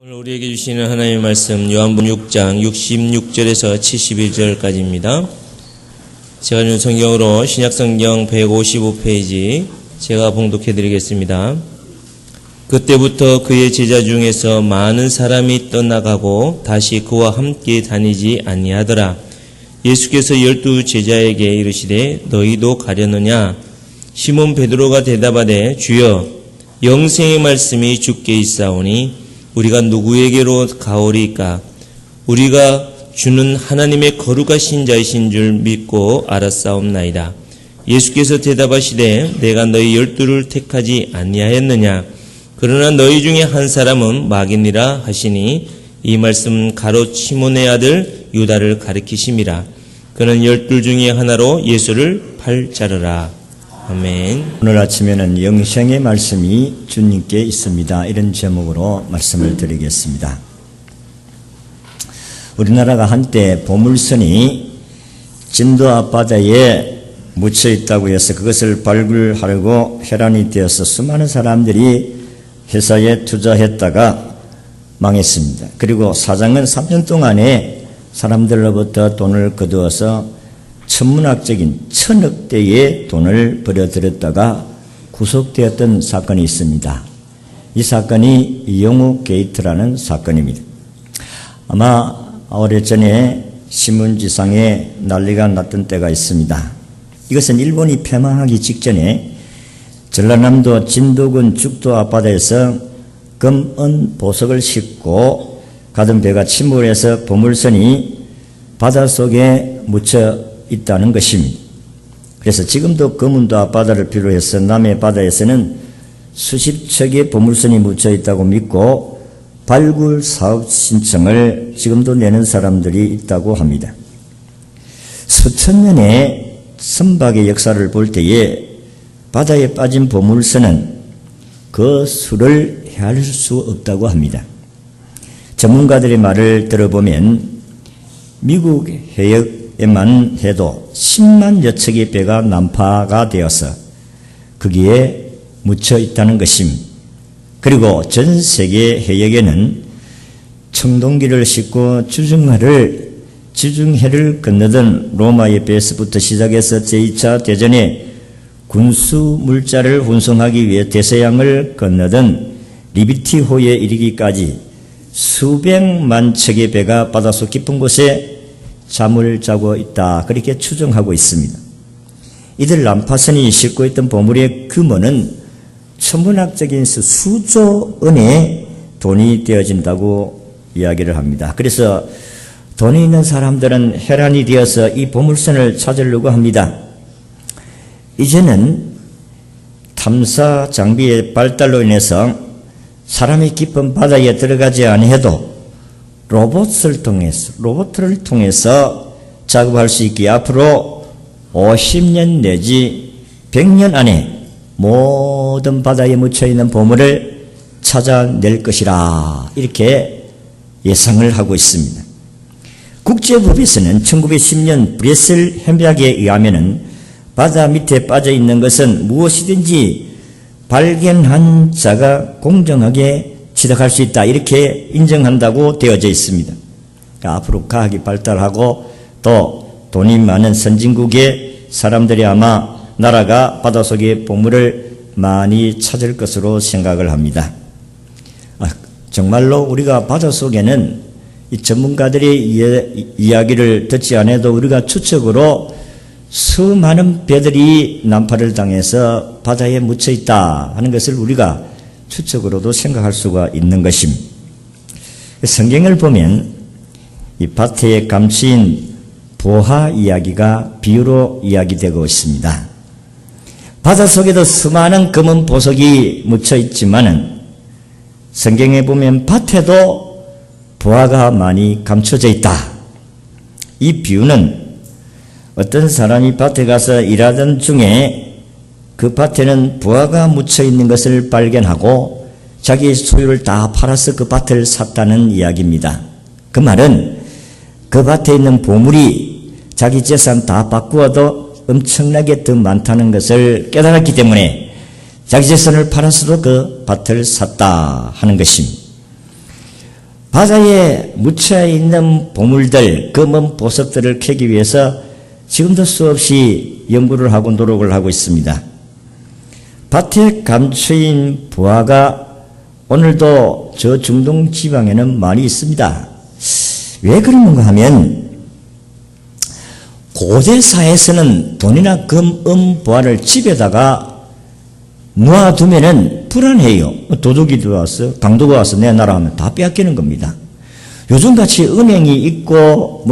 오늘 우리에게 주시는 하나님의 말씀 요한복음 6장 66절에서 71절까지입니다. 제가 준 성경으로 신약성경 155페이지 제가 봉독해 드리겠습니다. 그때부터 그의 제자 중에서 많은 사람이 떠나가고 다시 그와 함께 다니지 아니하더라. 예수께서 12 제자에게 이르시되 너희도 가려느냐? 시몬 베드로가 대답하되 주여 영생의 말씀이 주께 있사오니 우리가 누구에게로 가오리까? 우리가 주는 하나님의 거룩하신 자이신 줄 믿고 알았사옵나이다. 예수께서 대답하시되 내가 너희 12를 택하지 아니하였느냐? 그러나 너희 중에 한 사람은 마귀니라 하시니 이 말씀 가롯 시몬의 아들 유다를 가리키심이라. 그는 12 중에 하나로 예수를 팔자르라. 아멘. 오늘 아침에는 영생의 말씀이 주님께 있습니다. 이런 제목으로 말씀을 드리겠습니다. 우리나라가 한때 보물선이 진도 앞바다에 묻혀 있다고 해서 그것을 발굴하려고 혈안이 되어서 수많은 사람들이 회사에 투자했다가 망했습니다. 그리고 사장은 3년 동안에 사람들로부터 돈을 거두어서 천문학적인 1000억대의 돈을 벌어들였다가 구속되었던 사건이 있습니다. 이 사건이 영우 게이트라는 사건입니다. 아마 오래전에 신문지상에 난리가 났던 때가 있습니다. 이것은 일본이 패망하기 직전에 전라남도 진도군 죽도 앞바다에서 금, 은, 보석을 싣고 가던 배가 침몰해서 보물선이 바닷속에 묻혀 있다는 것입니다. 그래서 지금도 금운도 앞바다를 비롯해서 남해 바다에서는 수십 척의 보물선이 묻혀 있다고 믿고 발굴 사업 신청을 지금도 내는 사람들이 있다고 합니다. 수천 년의 선박의 역사를 볼 때에 바다에 빠진 보물선은 그 수를 헤아릴 수 없다고 합니다. 전문가들의 말을 들어보면 미국 해역에만 해도 10만여 척의 배가 난파가 되어서 거기에 묻혀 있다는 것입니다. 그리고 전 세계 해역에는 청동기를 싣고 지중해를 건너던 로마의 배에서부터 시작해서 제2차 대전에 군수 물자를 운송하기 위해 대서양을 건너던 리비티호에 이르기까지 수백만 척의 배가 바닷속 깊은 곳에 잠을 자고 있다. 그렇게 추정하고 있습니다. 이들 난파선이 싣고 있던 보물의 규모는 천문학적인 수조 원의 돈이 되어진다고 이야기를 합니다. 그래서 돈이 있는 사람들은 혈안이 되어서 이 보물선을 찾으려고 합니다. 이제는 탐사 장비의 발달로 인해서 사람이 깊은 바다에 들어가지 아니해도 로봇을 통해서 작업할 수 있기에 앞으로 50년 내지 100년 안에 모든 바다에 묻혀있는 보물을 찾아낼 것이라 이렇게 예상을 하고 있습니다. 국제법에서는 1910년 브레셀 협약에 의하면 바다 밑에 빠져있는 것은 무엇이든지 발견한 자가 공정하게 취득할 수 있다 이렇게 인정한다고 되어져 있습니다. 그러니까 앞으로 과학이 발달하고 또 돈이 많은 선진국의 사람들이 아마 나라가 바닷속의 보물을 많이 찾을 것으로 생각을 합니다. 정말로 우리가 바닷속에는 이 전문가들의 이야기를 듣지 않아도 우리가 추측으로 수많은 배들이 난파를 당해서 바다에 묻혀 있다 하는 것을 우리가 추측으로도 생각할 수가 있는 것입니다. 성경을 보면 이 밭에 감추인 보화 이야기가 비유로 이야기되고 있습니다. 바닷속에도 수많은 금은 보석이 묻혀 있지만은 성경에 보면 밭에도 보화가 많이 감춰져 있다. 이 비유는 어떤 사람이 밭에 가서 일하던 중에 그 밭에는 부화가 묻혀 있는 것을 발견하고 자기 소유를 다 팔아서 그 밭을 샀다는 이야기입니다. 그 말은 그 밭에 있는 보물이 자기 재산 다 바꾸어도 엄청나게 더 많다는 것을 깨달았기 때문에 자기 재산을 팔아서도 그 밭을 샀다 하는 것입니다. 바다에 묻혀 있는 보물들, 검은 보석들을 캐기 위해서 지금도 수없이 연구를 하고 노력을 하고 있습니다. 밭에 감추인 부화가 오늘도 저 중동 지방에는 많이 있습니다. 왜 그러는가 하면 고대사에서는 돈이나 금, 부화를 집에다가 놓아두면은 불안해요. 도둑이 들어와서 강도가 와서 내 나라 하면 다 빼앗기는 겁니다. 요즘같이 은행이 있고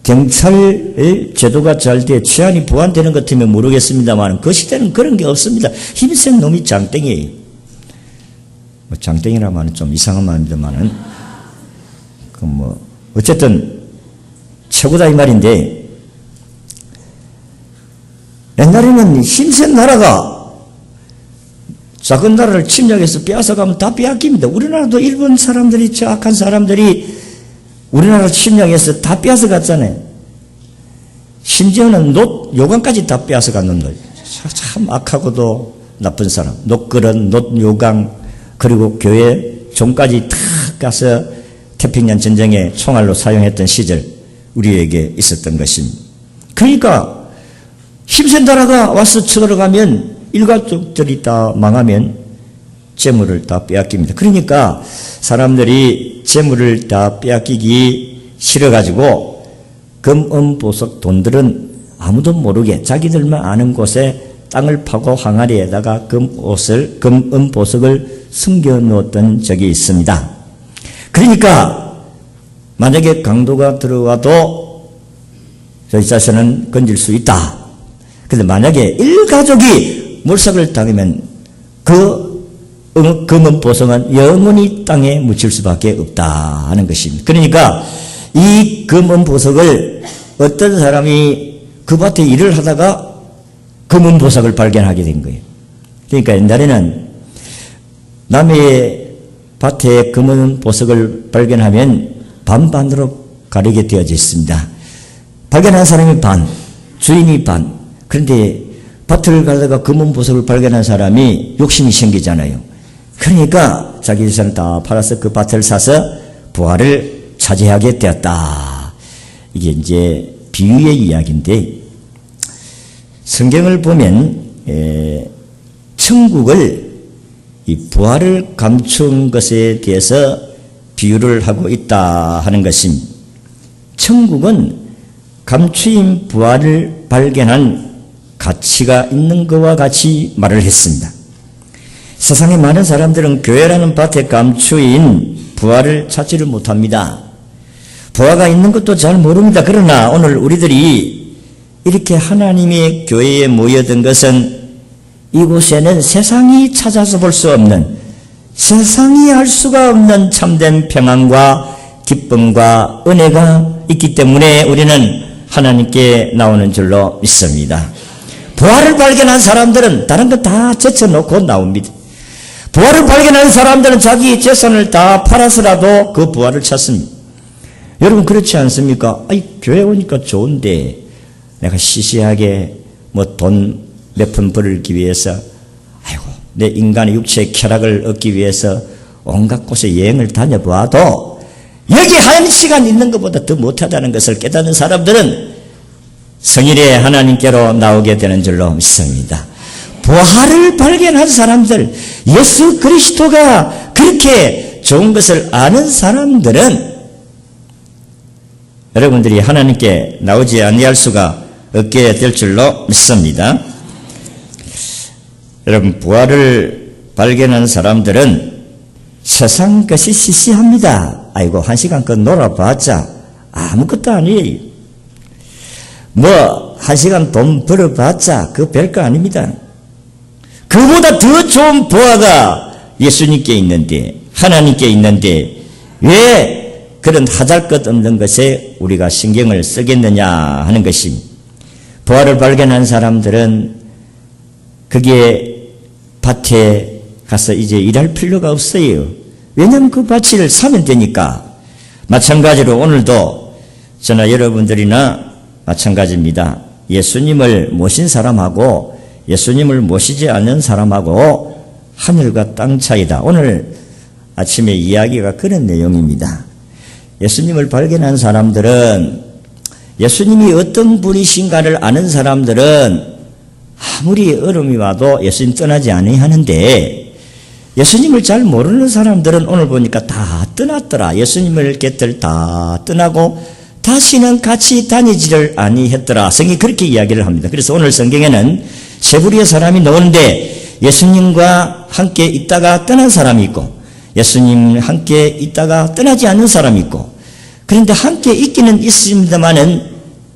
경찰 제도가 잘 돼 치안이 보완되는 것 같으면 모르겠습니다만 그 시대는 그런 게 없습니다. 힘센 놈이 장땡이에요. 장땡이라고 하면 좀 이상한 말입니다만은 어쨌든 최고다 이 말인데, 옛날에는 힘센 나라가 작은 나라를 침략해서 빼앗아가면 다 빼앗깁니다. 우리나라도 일본 사람들이, 저 악한 사람들이 우리나라를 침략해서 다 빼앗아갔잖아요. 심지어는 요강까지 다 빼앗아갔는 거예요. 참 악하고도 나쁜 사람. 놋그릇, 놋요강, 그리고 교회 종까지 다 가서 태평양 전쟁에 총알로 사용했던 시절 우리에게 있었던 것입니다. 그러니까 힘센 나라가 와서 쳐들어가면 일가족들이 다 망하면 재물을 다 빼앗깁니다. 그러니까 사람들이 재물을 다 빼앗기기 싫어가지고 금, 보석, 돈들은 아무도 모르게 자기들만 아는 곳에 땅을 파고 항아리에다가 금, 보석을 숨겨 놓았던 적이 있습니다. 그러니까 만약에 강도가 들어와도 저희 자신은 건질 수 있다. 그런데 만약에 일가족이 몰락을 당하면 그 금은 보석은 영원히 땅에 묻힐 수밖에 없다 하는 것입니다. 그러니까 이 금은 보석을 어떤 사람이 그 밭에 일을 하다가 금은 보석을 발견하게 된 거예요. 그러니까 옛날에는 남의 밭에 금은 보석을 발견하면 반반으로 가리게 되어져 있습니다. 발견한 사람이 반, 주인이 반. 그런데 밭을 가다가 금은 보석을 발견한 사람이 욕심이 생기잖아요. 그러니까 자기 재산을 다 팔아서 그 밭을 사서 부하를 차지하게 되었다. 이게 이제 비유의 이야기인데, 성경을 보면 천국을 이 부하를 감춘 것에 대해서 비유를 하고 있다 하는 것입니다. 천국은 감추인 부하를 발견한 가치가 있는 것과 같이 말을 했습니다. 세상에 많은 사람들은 교회라는 밭에 감추인 부하를 찾지를 못합니다. 부하가 있는 것도 잘 모릅니다. 그러나 오늘 우리들이 이렇게 하나님의 교회에 모여든 것은 이곳에는 세상이 찾아서 볼 수 없는, 세상이 알 수가 없는 참된 평안과 기쁨과 은혜가 있기 때문에 우리는 하나님께 나오는 줄로 믿습니다. 부활을 발견한 사람들은 다른 거 다 제쳐놓고 나옵니다. 부활을 발견한 사람들은 자기 재산을 다 팔아서라도 그 부활을 찾습니다. 여러분 그렇지 않습니까? 교회 오니까 좋은데 내가 시시하게 돈 몇 푼 벌기 위해서, 내 인간의 육체의 쾌락을 얻기 위해서 온갖 곳에 여행을 다녀봐도 여기 한 시간 있는 것보다 더 못하다는 것을 깨닫는 사람들은 성일의 하나님께로 나오게 되는 줄로 믿습니다. 부활을 발견한 사람들, 예수 그리스도가 그렇게 좋은 것을 아는 사람들은 여러분들이 하나님께 나오지 아니할 수가 없게 될 줄로 믿습니다. 여러분, 부활을 발견한 사람들은 세상 것이 시시합니다. 한 시간껏 놀아봤자 아무것도 아니에요. 한 시간 돈 벌어봤자 그 별거 아닙니다. 그보다 더 좋은 부활가 예수님께 있는데, 하나님께 있는데 왜 그런 하잘것 없는 것에 우리가 신경을 쓰겠느냐 하는 것입니다. 부활을 발견한 사람들은 거기에 밭에 가서 이제 일할 필요가 없어요. 왜냐하면 그 밭을 사면 되니까. 마찬가지로 오늘도 저나 여러분들이나 마찬가지입니다. 예수님을 모신 사람하고 예수님을 모시지 않는 사람하고 하늘과 땅 차이다. 오늘 아침에 이야기가 그런 내용입니다. 예수님을 발견한 사람들은, 예수님이 어떤 분이신가를 아는 사람들은 아무리 어려움이 와도 예수님 떠나지 아니하는데, 예수님을 잘 모르는 사람들은 오늘 보니까 다 떠났더라. 예수님을 곁을 다 떠나고 다시는 같이 다니지를 아니했더라. 성경이 그렇게 이야기를 합니다. 그래서 오늘 성경에는 세 부류의 사람이 나오는데, 예수님과 함께 있다가 떠난 사람이 있고, 예수님 함께 있다가 떠나지 않는 사람이 있고, 그런데 함께 있기는 있습니다만은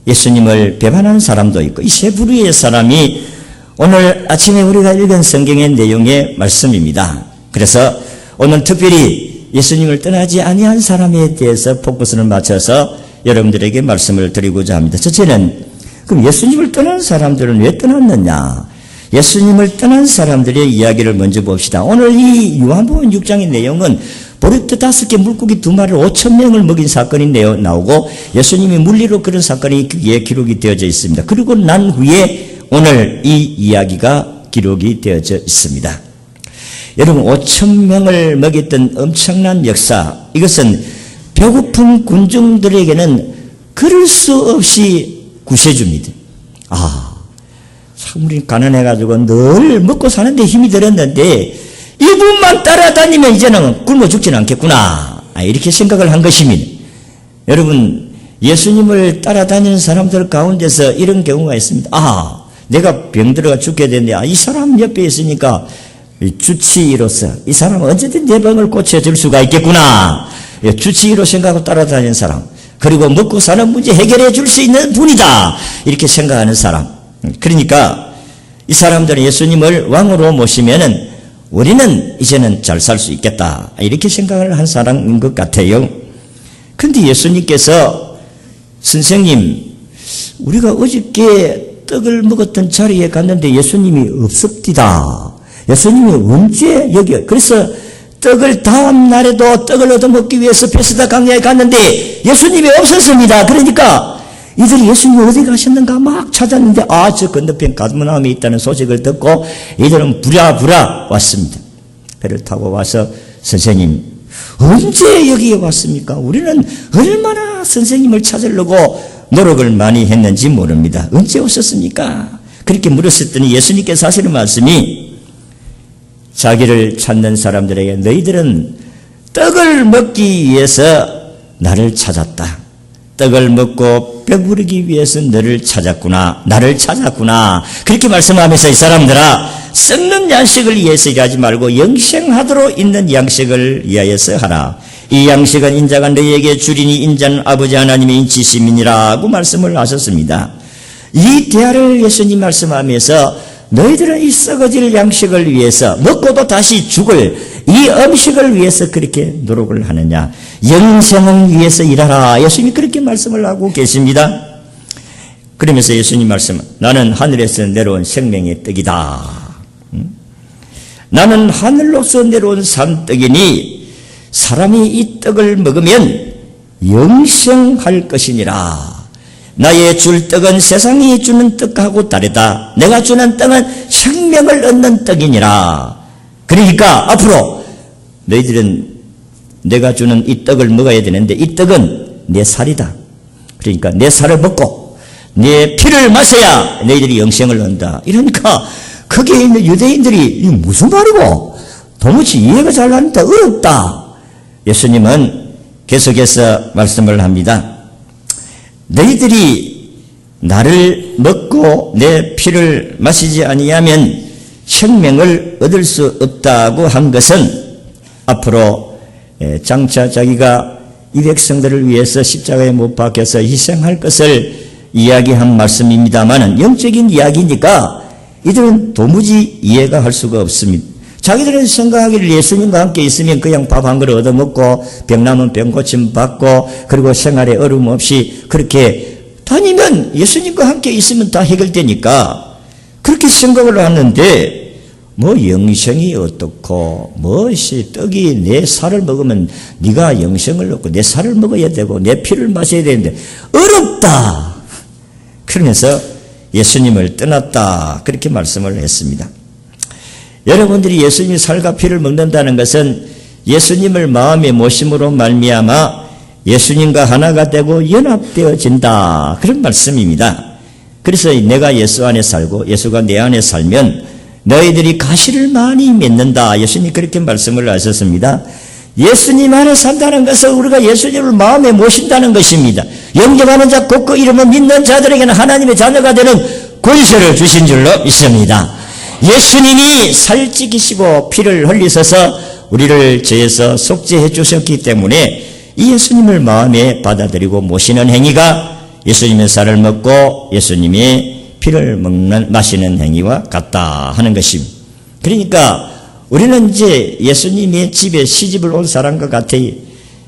예수님을 배반하는 사람도 있고, 이 세 부류의 사람이 오늘 아침에 우리가 읽은 성경의 내용의 말씀입니다. 그래서 오늘 특별히 예수님을 떠나지 아니한 사람에 대해서 포커스를 맞춰서 여러분들에게 말씀을 드리고자 합니다. 첫째는, 그럼 예수님을 떠난 사람들은 왜 떠났느냐? 예수님을 떠난 사람들의 이야기를 먼저 봅시다. 오늘 이 요한복음 6장의 내용은 보리떡 5개 물고기 2마리를 5,000명을 먹인 사건이 나오고, 예수님이 물리로 그런 사건이 거기에 기록이 되어져 있습니다. 그리고 난 후에 오늘 이 이야기가 기록이 되어져 있습니다. 여러분, 5,000명을 먹였던 엄청난 역사, 이것은 배고픈 군중들에게는 그럴 수 없이 구세주입니다. 참 우리 가난해가지고 늘 먹고 사는데 힘이 들었는데 이분만 따라다니면 이제는 굶어 죽지는 않겠구나, 이렇게 생각을 한 것입니다. 여러분, 예수님을 따라다니는 사람들 가운데서 이런 경우가 있습니다. 내가 병들어가 죽게 되는데 이 사람 옆에 있으니까 주치의로서 이 사람은 언제든 내 병을 고쳐줄 수가 있겠구나, 주치의로 생각하고 따라다니는 사람, 그리고 먹고 사는 문제 해결해 줄 수 있는 분이다, 이렇게 생각하는 사람. 그러니까 이 사람들은 예수님을 왕으로 모시면은 우리는 이제는 잘 살 수 있겠다, 이렇게 생각을 한 사람인 것 같아요. 그런데 예수님께서, 선생님, 우리가 어저께 떡을 먹었던 자리에 갔는데 예수님이 없습니다. 예수님이 언제 여기, 그래서 떡을 다음 날에도 떡을 얻어먹기 위해서 베스다 강야에 갔는데 예수님이 없었습니다. 그러니까 이들이 예수님이 어디 가셨는가 막 찾았는데, 저 건너편 가드모나움에 있다는 소식을 듣고 이들은 부랴부랴 왔습니다. 배를 타고 와서, 선생님, 언제 여기에 왔습니까? 우리는 얼마나 선생님을 찾으려고 노력을 많이 했는지 모릅니다. 언제 오셨습니까? 그렇게 물었더니 예수님께서 하시는 말씀이, 자기를 찾는 사람들에게 너희들은 떡을 먹기 위해서 나를 찾았다. 떡을 먹고 배부르기 위해서 너를 찾았구나, 나를 찾았구나, 그렇게 말씀하면서, 이 사람들아, 썩는 양식을 위해서 일하지 말고 영생하도록 있는 양식을 위하여서 하라. 이 양식은 인자가 너희에게 주리니 인자는 아버지 하나님의 인치심이니라고 말씀을 하셨습니다. 이 대화를 예수님 말씀하면서 너희들은 이 썩어질 양식을 위해서, 먹고도 다시 죽을 이 음식을 위해서 그렇게 노력을 하느냐, 영생을 위해서 일하라, 예수님이 그렇게 말씀을 하고 계십니다. 그러면서 예수님 말씀은, 나는 하늘에서 내려온 생명의 떡이다. 나는 하늘로서 내려온 산떡이니 사람이 이 떡을 먹으면 영생할 것이니라. 나의 줄 떡은 세상이 주는 떡하고 다르다. 내가 주는 떡은 생명을 얻는 떡이니라. 그러니까 앞으로 너희들은 내가 주는 이 떡을 먹어야 되는데, 이 떡은 내 살이다. 그러니까 내 살을 먹고 내 피를 마셔야 너희들이 영생을 얻는다. 이러니까 거기에 있는 유대인들이 이게 무슨 말이고, 도무지 이해가 잘 안 된다, 어렵다. 예수님은 계속해서 말씀을 합니다. 너희들이 나를 먹고 내 피를 마시지 아니하면 생명을 얻을 수 없다고 한 것은, 앞으로 장차 자기가 이 백성들을 위해서 십자가에 못 박혀서 희생할 것을 이야기한 말씀입니다만은, 영적인 이야기니까 이들은 도무지 이해가 할 수가 없습니다. 자기들은 생각하기를 예수님과 함께 있으면 그냥 밥 한 그릇 얻어먹고 병 나면 병 고침 받고 그리고 생활에 어려움 없이 그렇게 다니면 예수님과 함께 있으면 다 해결되니까 그렇게 생각을 하는데, 뭐 영생이 어떻고, 무엇이 떡이 내 살을 먹으면 네가 영생을 얻고 내 살을 먹어야 되고 내 피를 마셔야 되는데 어렵다. 그러면서 예수님을 떠났다, 그렇게 말씀을 했습니다. 여러분들이 예수님이 살과 피를 먹는다는 것은 예수님을 마음에 모심으로 말미암아 예수님과 하나가 되고 연합되어진다. 그런 말씀입니다. 그래서 내가 예수 안에 살고 예수가 내 안에 살면 너희들이 가시를 많이 맺는다. 예수님 그렇게 말씀을 하셨습니다. 예수님 안에 산다는 것은 우리가 예수님을 마음에 모신다는 것입니다. 영접하는 자 곧 그 이름을 믿는 자들에게는 하나님의 자녀가 되는 권세를 주신 줄로 믿습니다. 예수님이 살찌기시고 피를 흘리셔서 우리를 죄에서 속죄해 주셨기 때문에 이 예수님을 마음에 받아들이고 모시는 행위가 예수님의 살을 먹고 예수님의 피를 마시는 행위와 같다 하는 것입니다. 그러니까 우리는 이제 예수님의 집에 시집을 온 사람과 같아요.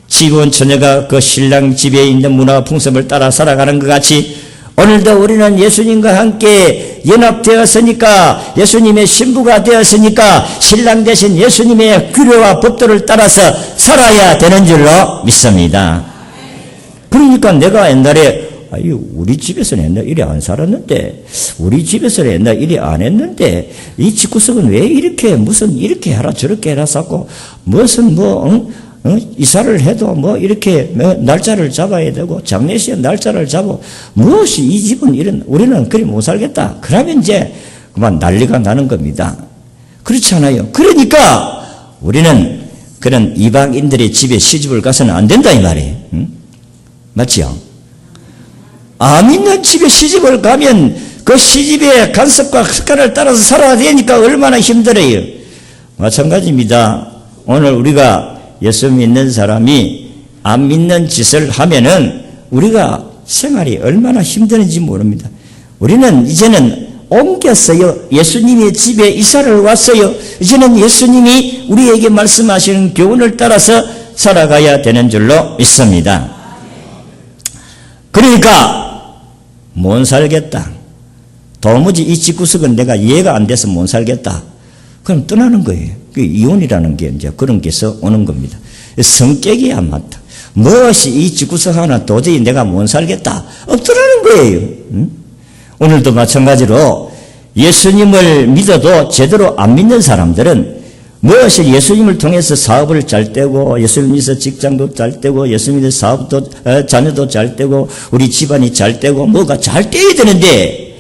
지구온 처녀가 그 신랑 집에 있는 문화와 풍습을 따라 살아가는 것 같이 오늘도 우리는 예수님과 함께 연합되었으니까 예수님의 신부가 되었으니까 신랑 대신 예수님의 규례와 법도를 따라서 살아야 되는 줄로 믿습니다. 그러니까 내가 옛날에 우리 집에서는 옛날 이래 안 살았는데 우리 집에서는 옛날 이래 안 했는데 이 집구석은 왜 이렇게 무슨 이렇게 해라 저렇게 해라 쌓고 무슨 이사를 해도 이렇게 날짜를 잡아야 되고 장례식에 날짜를 잡고 무엇이 이 집은 이런 우리는 그리 못 살겠다. 그러면 이제 그만 난리가 나는 겁니다. 그렇지 않아요. 그러니까 우리는 그런 이방인들의 집에 시집을 가서는 안 된다 이 말이에요. 응? 맞지요? 안 믿는 집에 시집을 가면 그 시집의 간섭과 습관을 따라서 살아야 되니까 얼마나 힘들어요. 마찬가지입니다. 오늘 우리가 예수 믿는 사람이 안 믿는 짓을 하면은 우리가 생활이 얼마나 힘드는지 모릅니다. 우리는 이제는 옮겼어요. 예수님의 집에 이사를 왔어요. 이제는 예수님이 우리에게 말씀하시는 교훈을 따라서 살아가야 되는 줄로 믿습니다. 그러니까 못 살겠다. 도무지 이 집구석은 내가 이해가 안 돼서 못 살겠다. 그럼 떠나는 거예요. 이혼이라는 게 이제 그런 게서 오는 겁니다. 성격이 안 맞다. 무엇이 이 집구석 하나 도저히 내가 못 살겠다. 없더라는 거예요. 응? 오늘도 마찬가지로 예수님을 믿어도 제대로 안 믿는 사람들은 무엇이 예수님을 통해서 사업을 잘 되고 예수님을 믿어서 직장도 잘 되고 예수님을 믿어서 사업도 자녀도 잘 되고 우리 집안이 잘 되고 뭐가 잘 되어야 되는데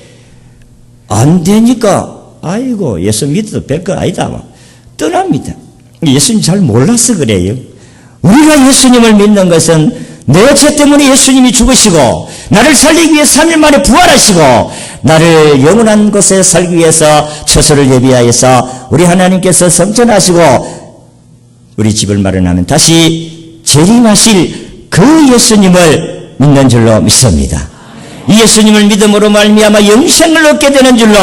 안 되니까 아이고 예수 믿어도 별거 아니다 떠납니다. 예수님 잘 몰라서 그래요. 우리가 예수님을 믿는 것은 내 죄 때문에 예수님이 죽으시고 나를 살리기 위해 3일 만에 부활하시고 나를 영원한 곳에 살기 위해서 처소를 예비하여서 우리 하나님께서 성전하시고 우리 집을 마련하면 다시 재림하실 그 예수님을 믿는 줄로 믿습니다. 이 예수님을 믿음으로 말미암아 영생을 얻게 되는 줄로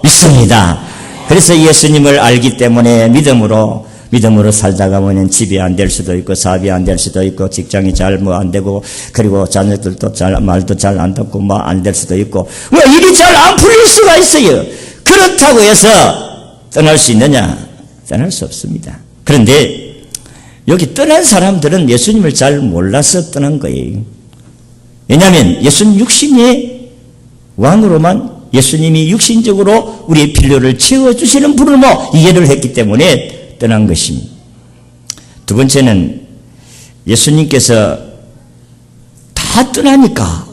믿습니다. 그래서 예수님을 알기 때문에 믿음으로 살다가 보면 집이 안 될 수도 있고 사업이 안 될 수도 있고 직장이 잘 안 되고 그리고 자녀들도 말도 잘 안 듣고 안 될 수도 있고 일이 잘 안 풀릴 수가 있어요. 그렇다고 해서 떠날 수 있느냐? 떠날 수 없습니다. 그런데 여기 떠난 사람들은 예수님을 잘 몰라서 떠난 거예요. 왜냐하면 예수님 육신의 왕으로만 예수님이 육신적으로 우리의 필요를 채워주시는 분으로 이해를 했기 때문에 떠난 것입니다. 두 번째는 예수님께서 다 떠나니까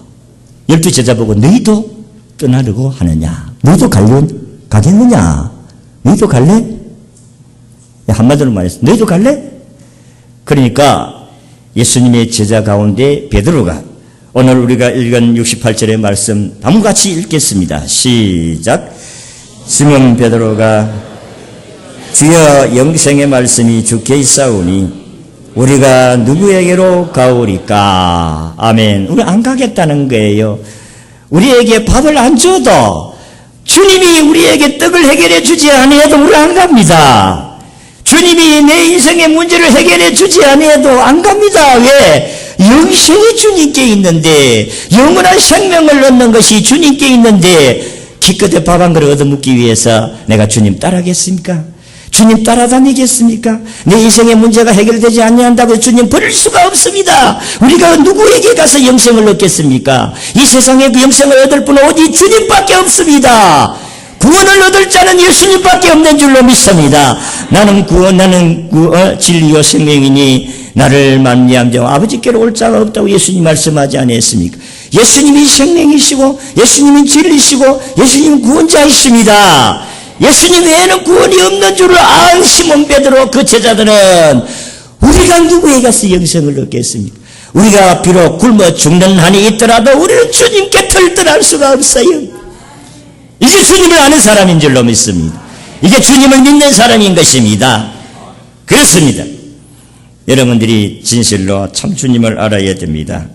12 제자 보고 너희도 떠나려고 하느냐? 너희도 가겠느냐? 너희도 갈래? 한마디로 말해서 너희도 갈래? 그러니까 예수님의 제자 가운데 베드로가 오늘 우리가 읽은 68절의 말씀 다음과 같이 읽겠습니다. 시작. 시몬 베드로가 주여 영생의 말씀이 주께 있사오니 우리가 누구에게로 가오리까? 아멘. 우리 안 가겠다는 거예요. 우리에게 밥을 안 줘도 주님이 우리에게 떡을 해결해 주지 아니해도 우리 안 갑니다. 주님이 내 인생의 문제를 해결해 주지 아니해도 안 갑니다. 왜? 영생이 주님께 있는데 영원한 생명을 얻는 것이 주님께 있는데 기껏해 밥 한 그릇 얻어먹기 위해서 내가 주님 따라하겠습니까? 주님 따라다니겠습니까? 내 인생의 문제가 해결되지 않는다고 주님 버릴 수가 없습니다. 우리가 누구에게 가서 영생을 얻겠습니까? 이 세상에 그 영생을 얻을 분은 오직 주님밖에 없습니다. 구원을 얻을 자는 예수님밖에 없는 줄로 믿습니다. 나는 진리요 생명이니 나를 만미한 자 아버지께로 올 자가 없다고 예수님 말씀하지 않았습니까? 예수님이 생명이시고 예수님이 진리시고 예수님은 구원자이십니다. 예수님 외에는 구원이 없는 줄을 안 시몬 베드로 그 제자들은 우리가 누구에 가서 영생을 얻겠습니까? 우리가 비록 굶어 죽는 한이 있더라도 우리는 주님 곁을 떠날 수가 없어요. 이게 주님을 아는 사람인 줄로 믿습니다. 이게 주님을 믿는 사람인 것입니다. 그렇습니다. 여러분들이 진실로 참 주님을 알아야 됩니다.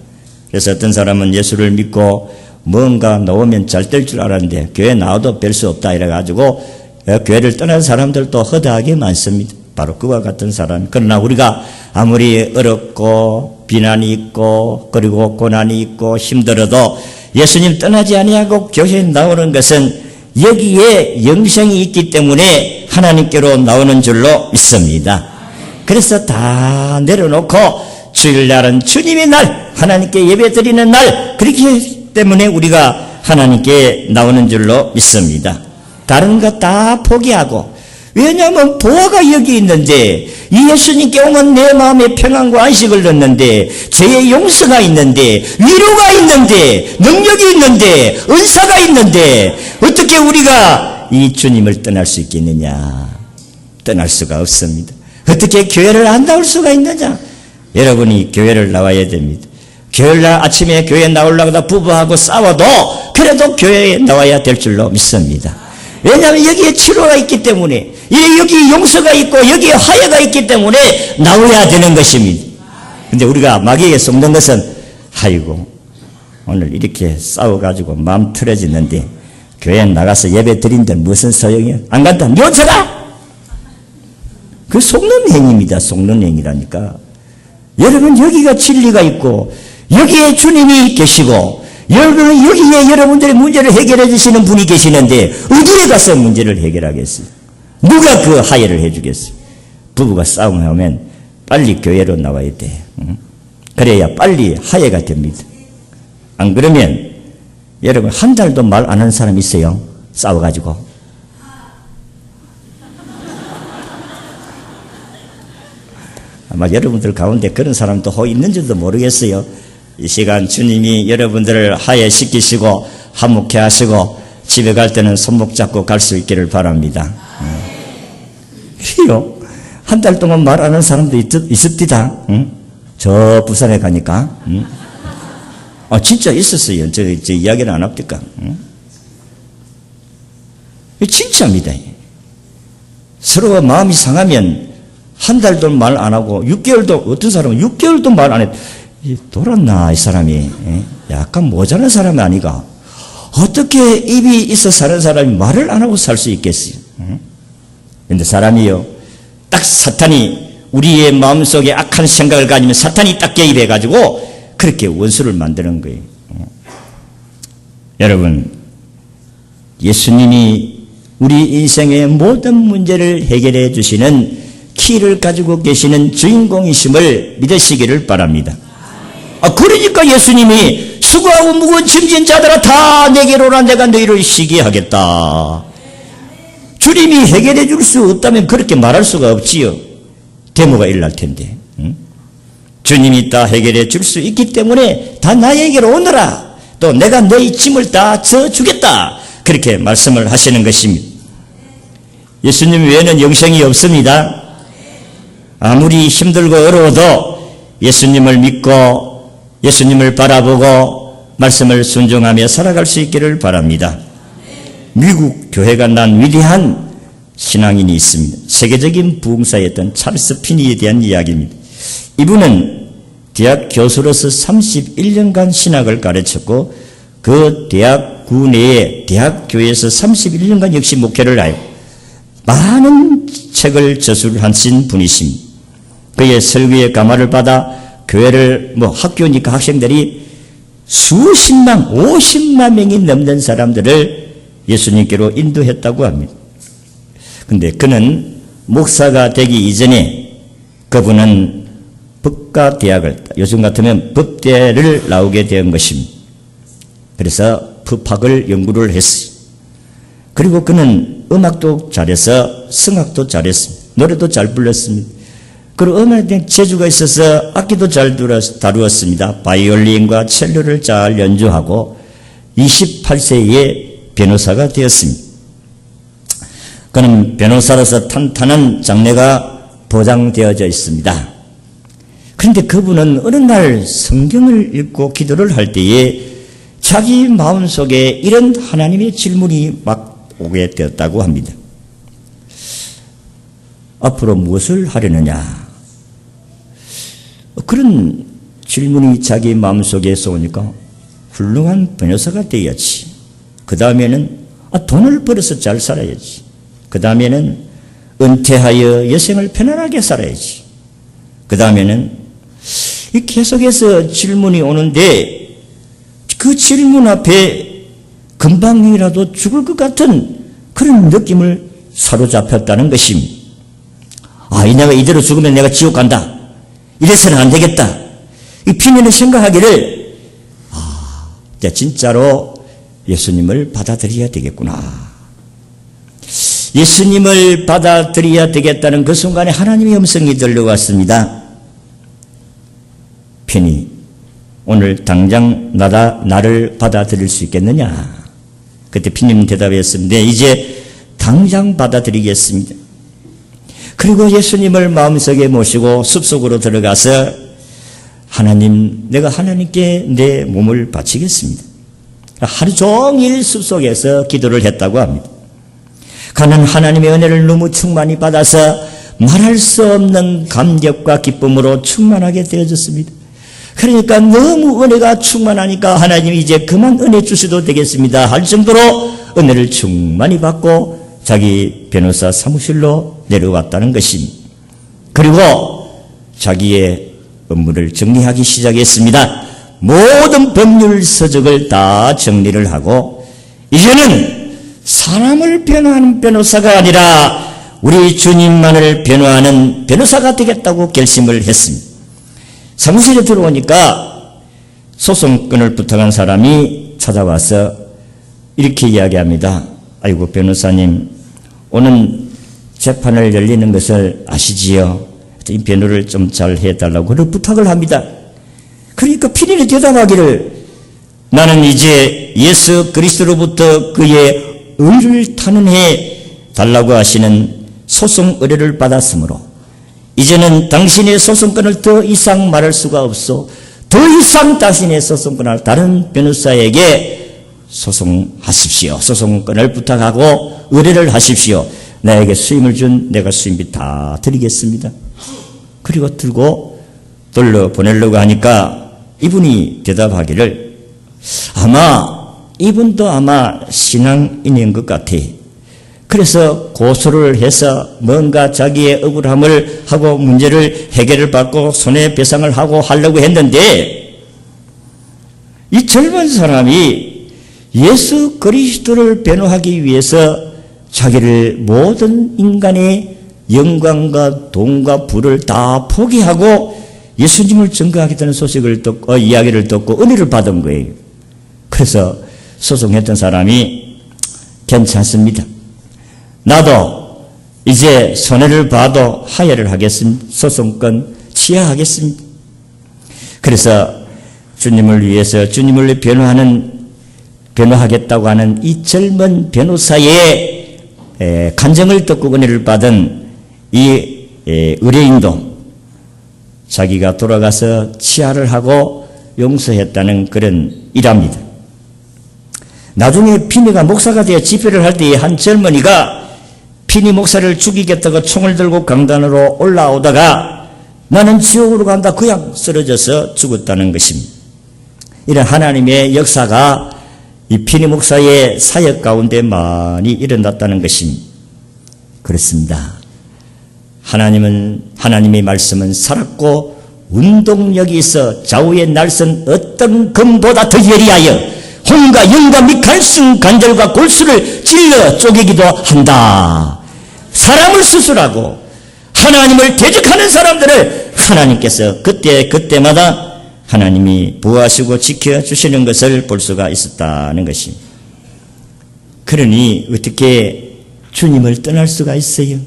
그래서 어떤 사람은 예수를 믿고 뭔가 나오면 잘 될 줄 알았는데 교회 나와도 별 수 없다 이래가지고 교회를 떠난 사람들도 허다하게 많습니다. 바로 그와 같은 사람. 그러나 우리가 아무리 어렵고 비난이 있고 그리고 고난이 있고 힘들어도 예수님 떠나지 아니하고 교회에 나오는 것은 여기에 영생이 있기 때문에 하나님께로 나오는 줄로 믿습니다. 그래서 다 내려놓고 주일날은 주님의 날, 하나님께 예배드리는 날, 그렇기 때문에 우리가 하나님께 나오는 줄로 믿습니다. 다른 것 다 포기하고, 왜냐하면 보화가 여기 있는데, 이 예수님께 오면 내 마음에 평안과 안식을 얻는데, 죄의 용서가 있는데, 위로가 있는데, 능력이 있는데, 은사가 있는데, 어떻게 우리가 이 주님을 떠날 수 있겠느냐? 떠날 수가 없습니다. 어떻게 교회를 안 나올 수가 있느냐? 여러분이 교회를 나와야 됩니다. 교회날 아침에 교회에 나오려고 하다 부부하고 싸워도 그래도 교회에 나와야 될 줄로 믿습니다. 왜냐하면 여기에 치료가 있기 때문에, 여기 용서가 있고 여기에 화해가 있기 때문에 나와야 되는 것입니다. 근데 우리가 마귀에게 속는 것은 아이고 오늘 이렇게 싸워가지고 마음 틀어지는데 교회에 나가서 예배 드린데 무슨 소용이야? 안 간다. 묘쳐라! 그 속는 행위입니다. 속는 행위라니까. 여러분 여기가 진리가 있고 여기에 주님이 계시고 여러분은 여기에 여러분들의 문제를 해결해 주시는 분이 계시는데 어디에 가서 문제를 해결하겠어요? 누가 그 하해를 해주겠어요? 부부가 싸움하면 빨리 교회로 나와야 돼. 그래야 빨리 하해가 됩니다. 안 그러면 여러분 한 달도 말 안 하는 사람 있어요? 싸워가지고. 아마 여러분들 가운데 그런 사람도 혹 있는지도 모르겠어요. 이 시간 주님이 여러분들을 하해시키시고 화목해 하시고 집에 갈 때는 손목 잡고 갈 수 있기를 바랍니다. 그래요. 한 달 동안 말 안 하는 사람도 있었디다. 저 부산에 가니까. 진짜 있었어요. 저 이야기를 안 합니까? 진짜입니다. 서로가 마음이 상하면 한 달도 말 안 하고 6개월도 어떤 사람은 6개월도 말 안 해. 돌았나 이 사람이. 약간 모자란 사람이 아니가. 어떻게 입이 있어 사는 사람이 말을 안 하고 살 수 있겠어요? 그런데 사람이요, 딱 사탄이 우리의 마음속에 악한 생각을 가지면 사탄이 딱 개입해가지고 그렇게 원수를 만드는 거예요. 여러분, 예수님이 우리 인생의 모든 문제를 해결해 주시는 키를 가지고 계시는 주인공이심을 믿으시기를 바랍니다. 그러니까 예수님이 수고하고 무거운 짐진 자들아 다 내게로 오라 내가 너희를 쉬게 하겠다. 주님이 해결해 줄 수 없다면 그렇게 말할 수가 없지요. 데모가 일어날 텐데. 주님이 다 해결해 줄 수 있기 때문에 다 나에게로 오너라. 또 내가 너희 짐을 다 져주겠다. 그렇게 말씀을 하시는 것입니다. 예수님 외에는 영생이 없습니다. 아무리 힘들고 어려워도 예수님을 믿고 예수님을 바라보고 말씀을 순종하며 살아갈 수 있기를 바랍니다. 미국 교회가 난 위대한 신앙인이 있습니다. 세계적인 부흥사였던 찰스 피니에 대한 이야기입니다. 이분은 대학 교수로서 31년간 신학을 가르쳤고 그 대학구 내에 대학교에서 31년간 역시 목회를 하여 많은 책을 저술하신 분이십니다. 그의 설교의 감화를 받아 교회를 학교니까 학생들이 수십만 50만 명이 넘는 사람들을 예수님께로 인도했다고 합니다. 근데 그는 목사가 되기 이전에 그분은 법과 대학을, 요즘 같으면 법대를 나오게 된 것입니다. 그래서 법학을 연구를 했어요. 그리고 그는 음악도 잘해서 성악도 잘했습니다. 노래도 잘 불렀습니다. 그리고 음악에 재주가 있어서 악기도 잘 다루었습니다. 바이올린과 첼로를 잘 연주하고 28세에 변호사가 되었습니다. 그는 변호사로서 탄탄한 장래가 보장되어져 있습니다. 그런데 그분은 어느 날 성경을 읽고 기도를 할 때에 자기 마음속에 이런 하나님의 질문이 막 오게 되었다고 합니다. 앞으로 무엇을 하려느냐? 그런 질문이 자기 마음속에서 오니까 훌륭한 변호사가 되어야지. 그 다음에는 돈을 벌어서 잘 살아야지. 그 다음에는 은퇴하여 여생을 편안하게 살아야지. 그 다음에는 계속해서 질문이 오는데 그 질문 앞에 금방이라도 죽을 것 같은 그런 느낌을 사로잡혔다는 것입니다. 내가 이대로 죽으면 내가 지옥 간다. 이래서는 안 되겠다. 이 피니는 생각하기를 진짜로 예수님을 받아들여야 되겠구나. 예수님을 받아들여야 되겠다는 그 순간에 하나님의 음성이 들려왔습니다. 피니, 오늘 당장 나를 받아들일 수 있겠느냐? 그때 피니는 대답했습니다. 네, 이제 당장 받아들이겠습니다. 그리고 예수님을 마음속에 모시고 숲속으로 들어가서 하나님, 내가 하나님께 내 몸을 바치겠습니다. 하루 종일 숲속에서 기도를 했다고 합니다. 그는 하나님의 은혜를 너무 충만히 받아서 말할 수 없는 감격과 기쁨으로 충만하게 되어졌습니다. 그러니까 너무 은혜가 충만하니까 하나님이 이제 그만 은혜 주셔도 되겠습니다 할 정도로 은혜를 충만히 받고 자기 변호사 사무실로 내려왔다는 것입니다. 그리고 자기의 업무를 정리하기 시작했습니다. 모든 법률 서적을 다 정리를 하고 이제는 사람을 변호하는 변호사가 아니라 우리 주님만을 변호하는 변호사가 되겠다고 결심을 했습니다. 사무실에 들어오니까 소송권을 부탁한 사람이 찾아와서 이렇게 이야기합니다. 아이고 변호사님, 오늘 재판을 열리는 것을 아시지요? 이 변호를 좀 잘 해달라고 그를 부탁을 합니다. 그러니까 피디는 대답하기를 나는 이제 예수 그리스도로부터 그의 의를 탄원해 달라고 하시는 소송 의뢰를 받았으므로 이제는 당신의 소송권을 더 이상 말할 수가 없어 더 이상 당신의 소송권을 다른 변호사에게 소송하십시오. 소송권을 부탁하고 의뢰를 하십시오. 나에게 수임을 준 내가 수임비 다 드리겠습니다. 그리고 들고 돌려보내려고 하니까 이분이 대답하기를 이분도 아마 신앙인인 것 같아. 그래서 고소를 해서 뭔가 자기의 억울함을 하고 문제를 해결을 받고 손해배상을 하고 하려고 했는데 이 젊은 사람이 예수 그리스도를 변호하기 위해서 자기를 모든 인간의 영광과 돈과 부를 다 포기하고 예수님을 증거하겠다는 소식을 듣고 이야기를 듣고 은혜를 받은 거예요. 그래서 소송했던 사람이 괜찮습니다. 나도 이제 손해를 봐도 하야를 하겠습니다. 소송권 취하하겠습니다. 그래서 주님을 위해서 주님을 변호하겠다고 하는 이 젊은 변호사의 간증을 듣고 은혜를 받은 이 의뢰인도 자기가 돌아가서 치하를 하고 용서했다는 그런 일합니다. 나중에 피니가 목사가 되어 집회를 할 때에 한 젊은이가 피니 목사를 죽이겠다고 총을 들고 강단으로 올라오다가 나는 지옥으로 간다 그냥 쓰러져서 죽었다는 것입니다. 이런 하나님의 역사가 이 피니 목사의 사역 가운데 많이 일어났다는 것입니다. 그렇습니다. 하나님의 말씀은 살았고 운동력이 있어 좌우의 날선 어떤 검보다 더 예리하여 홍과 영과 및 갈순 관절과 골수를 찔러 쪼개기도 한다. 사람을 수술하고 하나님을 대적하는 사람들을 하나님께서 그때마다 하나님이 보호하시고 지켜주시는 것을 볼 수가 있었다는 것입니다. 그러니 어떻게 주님을 떠날 수가 있어요?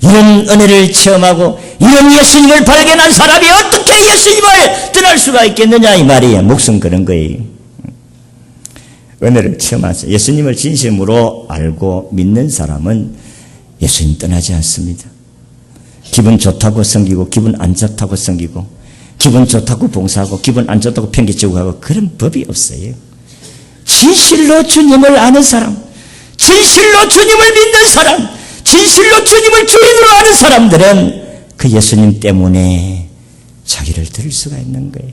이런 은혜를 체험하고 이런 예수님을 발견한 사람이 어떻게 예수님을 떠날 수가 있겠느냐 이 말이에요. 목숨 그런 거예요. 은혜를 체험하세요. 예수님을 진심으로 알고 믿는 사람은 예수님 떠나지 않습니다. 기분 좋다고 섬기고 기분 안 좋다고 섬기고 기분 좋다고 봉사하고 기분 안 좋다고 편기치고 하고 그런 법이 없어요. 진실로 주님을 아는 사람, 진실로 주님을 믿는 사람, 진실로 주님을 주인으로 아는 사람들은 그 예수님 때문에 자기를 들을 수가 있는 거예요.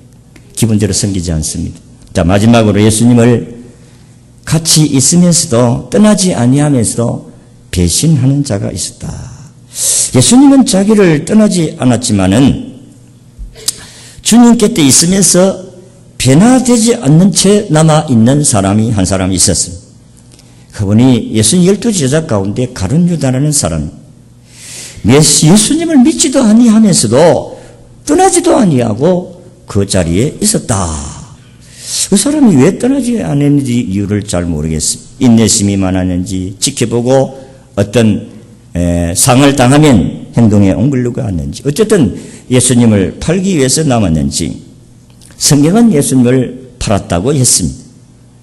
기분대로 섬기지 않습니다. 자, 마지막으로 예수님을 같이 있으면서도 떠나지 아니하면서도 배신하는 자가 있었다. 예수님은 자기를 떠나지 않았지만은 주님 곁에 있으면서 변화되지 않는 채 남아있는 사람이 한 사람이 있었습니다. 그분이 예수님 12제자 가운데 가룟 유다라는 사람, 예수님을 믿지도 아니하면서도 떠나지도 아니하고 그 자리에 있었다. 그 사람이 왜 떠나지 않았는지 이유를 잘 모르겠습니다. 인내심이 많았는지, 지켜보고 어떤 상을 당하면 행동에 옹글루가 왔는지, 어쨌든 예수님을 팔기 위해서 남았는지, 성경은 예수님을 팔았다고 했습니다.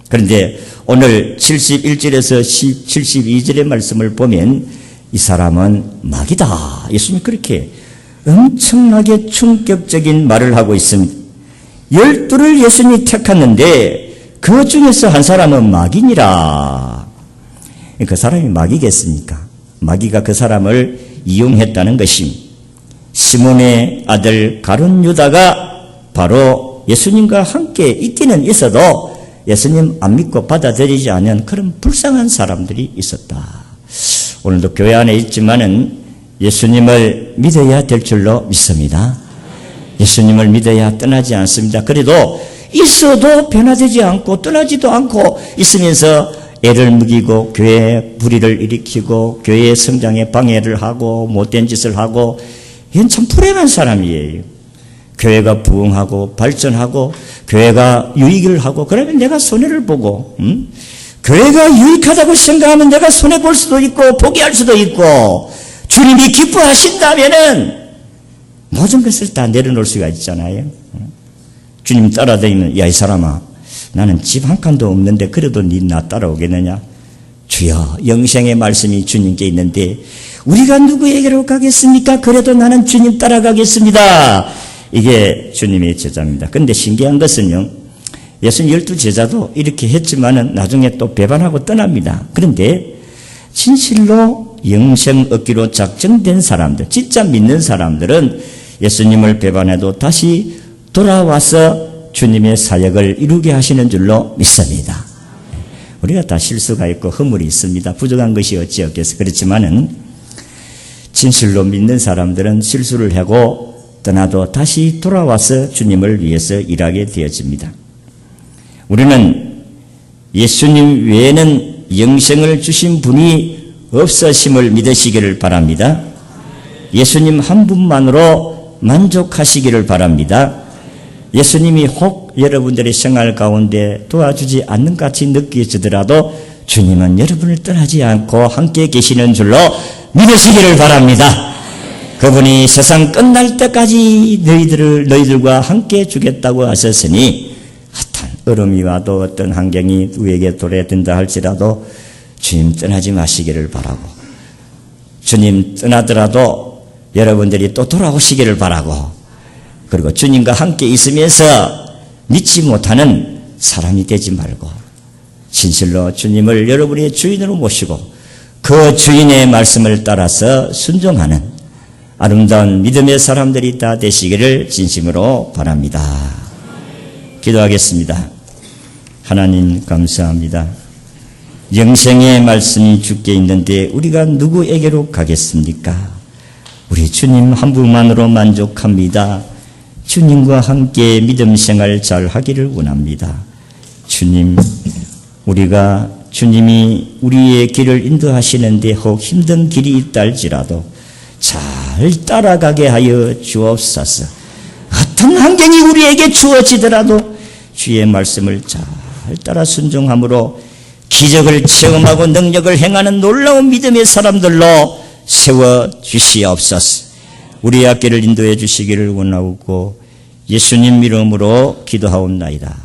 그런데 오늘 71절에서 72절의 말씀을 보면 이 사람은 마귀다. 예수님이 그렇게 엄청나게 충격적인 말을 하고 있습니다. 12를 예수님이 택했는데 그 중에서 한 사람은 마귀니라. 그 사람이 마귀겠습니까? 마귀가 그 사람을 이용했다는 것입니다. 시몬의 아들 가룟 유다가 바로 예수님과 함께 있기는 있어도 예수님 안 믿고 받아들이지 않은 그런 불쌍한 사람들이 있었다. 오늘도 교회 안에 있지만은 예수님을 믿어야 될 줄로 믿습니다. 예수님을 믿어야 떠나지 않습니다. 그래도 있어도 변화되지 않고 떠나지도 않고 있으면서 애를 먹이고 교회에 불의를 일으키고 교회의 성장에 방해를 하고 못된 짓을 하고 이건 참 불행한 사람이에요. 교회가 부흥하고 발전하고 교회가 유익을 하고 그러면 내가 손해를 보고 교회가 유익하다고 생각하면 내가 손해볼 수도 있고 포기할 수도 있고 주님이 기뻐하신다면은 모든 것을 다 내려놓을 수가 있잖아요. 주님 따라다니면 야 이 사람아 나는 집 한 칸도 없는데 그래도 니 나 따라오겠느냐. 주여 영생의 말씀이 주님께 있는데 우리가 누구에게로 가겠습니까? 그래도 나는 주님 따라가겠습니다. 이게 주님의 제자입니다. 그런데 신기한 것은요, 예수님 12제자도 이렇게 했지만은 나중에 또 배반하고 떠납니다. 그런데 진실로 영생 얻기로 작정된 사람들, 진짜 믿는 사람들은 예수님을 배반해도 다시 돌아와서 주님의 사역을 이루게 하시는 줄로 믿습니다. 우리가 다 실수가 있고 허물이 있습니다. 부족한 것이 어찌없겠어. 그렇지만은 진실로 믿는 사람들은 실수를 하고 떠나도 다시 돌아와서 주님을 위해서 일하게 되어집니다. 우리는 예수님 외에는 영생을 주신 분이 없으심을 믿으시기를 바랍니다. 예수님 한 분만으로 만족하시기를 바랍니다. 예수님이 혹 여러분들의 생활 가운데 도와주지 않는 같이 느껴지더라도 주님은 여러분을 떠나지 않고 함께 계시는 줄로 믿으시기를 바랍니다. 그분이 세상 끝날 때까지 너희들과 함께 주겠다고 하셨으니 어떤 얼음이 와도 어떤 환경이 우리에게 도래된다 할지라도 주님 떠나지 마시기를 바라고, 주님 떠나더라도 여러분들이 또 돌아오시기를 바라고, 그리고 주님과 함께 있으면서 믿지 못하는 사람이 되지 말고 진실로 주님을 여러분의 주인으로 모시고 그 주인의 말씀을 따라서 순종하는 아름다운 믿음의 사람들이 다 되시기를 진심으로 바랍니다. 기도하겠습니다. 하나님 감사합니다. 영생의 말씀이 주께 있는데 우리가 누구에게로 가겠습니까? 우리 주님 한 분만으로 만족합니다. 주님과 함께 믿음 생활 잘 하기를 원합니다. 주님, 우리가 주님이 우리의 길을 인도하시는데 혹 힘든 길이 있다 할지라도 잘 따라가게 하여 주옵소서. 어떤 환경이 우리에게 주어지더라도 주의 말씀을 잘 따라 순종함으로 기적을 체험하고 능력을 행하는 놀라운 믿음의 사람들로 세워주시옵소서. 우리 학교를 인도해 주시기를 원하고 예수님 이름으로 기도하옵나이다.